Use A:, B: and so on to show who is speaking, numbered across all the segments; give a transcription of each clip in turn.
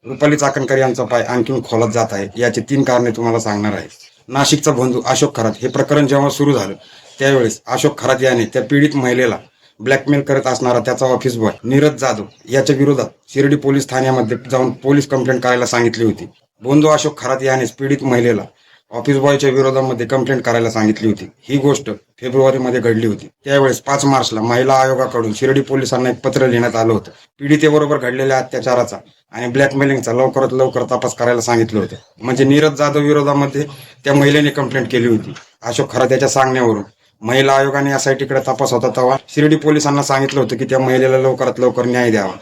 A: रुपाली चाकणकर यांचा पाय आणखीन खोलात जात आहे याची 3 कारणे तुम्हाला सांगणार आहे. नाशिकचा बंधू अशोक खरात हे प्रकरण जेव्हा सुरू झालं त्यावेळेस अशोक खरात याने त्या पीडित महिलेला ब्लॅकमेल करत असणारा त्याचा ऑफिस बॉय नीरज जाधव याच्या विरोधात शिर्डी पोलीस ठाण्यामध्ये जाऊन पोलीस कंप्लेंट करायला सांगितली होती. बंधू अशोक खरात यानेच पीडित महिलेला ऑफिस बॉयच्या विरोधामध्ये कंप्लेंट करायला सांगितली होती. ही गोष्ट फेब्रुवारीमध्ये घडली होती. त्यावेळेस 5 मार्चला महिला आयोगाकडून शिर्डी पोलिसांना एक पत्र लिहिण्यात आलं होतं. पीडितेबरोबर घडलेल्या अत्याचाराचा आणि ब्लॅकमेलिंगचा लवकरात लवकर तपास करायला सांगितलं होतं. म्हणजे नीरज जाधव विरोधामध्ये त्या महिलेने कंप्लेंट केली होती. अशोक खरात याच्या सांगण्यावरून महिला आयोगाने एसआयटीकडे तपास होता तेव्हा शिर्डी पोलिसांना सांगितलं होतं की त्या महिलेला लवकरात लवकर न्याय द्यावा.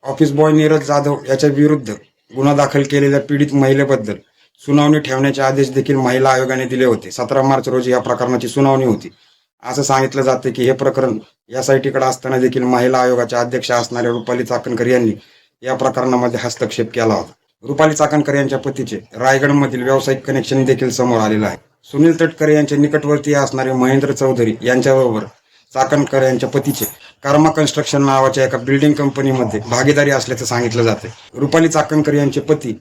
A: ऑफिस बॉय नीरज जाधव याच्या विरुद्ध गुन्हा दाखल केलेल्या पीडित महिलेबद्दल सुनावणी ठेवण्याचे आदेश देखील महिला आयोगाने दिले होते. 17 मार्च रोजी या प्रकरणाची सुनावणी होती. असं सांगितलं जाते की हे प्रकरण एसआयटीकडे असताना देखील महिला आयोगाच्या अध्यक्ष असणाऱ्या रुपाली चाकणकर यांनी या प्रकरणामध्ये हस्तक्षेप केला होता. रुपाली चाकणकर यांच्या पतीचे रायगडमधील व्यावसायिक कनेक्शन देखील समोर आलेलं आहे. सुनील तटकरे यांच्या निकटवर्तीय असणारे महेंद्र चौधरी यांच्याबरोबर चाकणकर यांच्या पतीचे कर्मा कन्स्ट्रक्शन नावाच्या एका बिल्डिंग कंपनीमध्ये भागीदारी असल्याचं सांगितलं जाते. रुपाली चाकणकर यांचे पती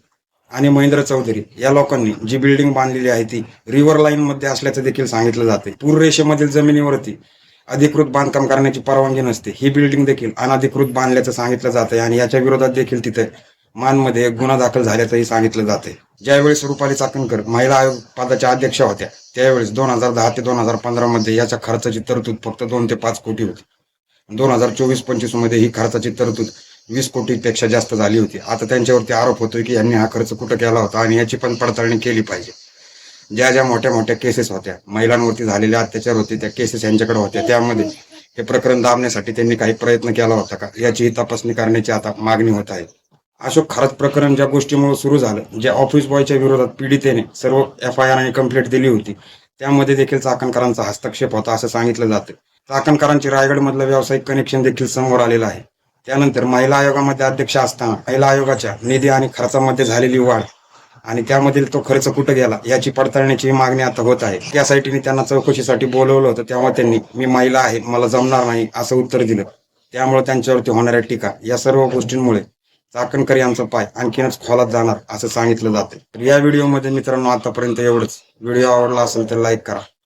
A: आणि महेंद्र चौधरी या लोकांनी जी बिल्डिंग बांधलेली आहे ती रिव्हर लाईन मध्ये असल्याचं देखील सांगितलं जाते. पूररेषेमधील जमिनीवरती अधिकृत बांधकाम करण्याची परवानगी नसते. ही बिल्डिंग देखील अनधिकृत बांधल्याचं सांगितलं जाते आणि याच्या विरोधात देखील तिथे मानमध्ये एक गुन्हा दाखल झाल्याचंही सांगितलं जाते. ज्यावेळेस रुपाली चाकणकर महिला आयोग पदाच्या अध्यक्ष होत्या त्यावेळेस 2010 ते 2015 मध्ये याच्या खर्चाची तरतूद फक्त 2 ते 5 कोटी होती. 2024-25 मध्ये ही खर्चाची तरतूद 20 कोटीपेक्षा जास्त झाली होती. आता त्यांच्यावरती आरोप होतोय की यांनी हा खर्च कुठं केला होता आणि याची पण पडताळणी केली पाहिजे. ज्या मोठ्या मोठ्या केसेस होत्या, महिलांवरती झालेले अत्याचार होते, त्या केसेस यांच्याकडे होत्या. त्यामध्ये हे प्रकरण दाबण्यासाठी त्यांनी काही प्रयत्न केला होता का याचीही तपासणी करण्याची आता मागणी होत आहे. अशोक खरात प्रकरण ज्या गोष्टीमुळे सुरू झालं, ज्या ऑफिस बॉयच्या विरोधात पीडितेने सर्व FIR आणि कंप्लेंट दिली होती त्यामध्ये देखील चाकणकरांचा हस्तक्षेप होता असं सांगितलं जातं. चाकणकरांचे रायगडमधलं व्यावसायिक कनेक्शन देखील समोर आलेलं आहे. त्यानंतर महिला आयोगामध्ये अध्यक्ष असताना महिला आयोगाच्या निधी आणि खर्चामध्ये झालेली वाढ आणि त्यामधील तो खर्च कुठं गेला याची पडताळण्याची मागणी आता होत आहे. त्यासाठीने त्यांना चौकशीसाठी बोलवलं होतं तेव्हा त्यांनी मी महिला आहे, मला जमणार नाही असं उत्तर दिलं. त्यामुळे त्यांच्यावरती होणाऱ्या टीका या सर्व गोष्टींमुळे चाकणकर यांचा पाय आणखीनच खोलात जाणार असं सांगितलं जातं. तर या व्हिडिओमध्ये मित्रांनो आतापर्यंत एवढंच. व्हिडिओ आवडला असेल तर लाईक करा.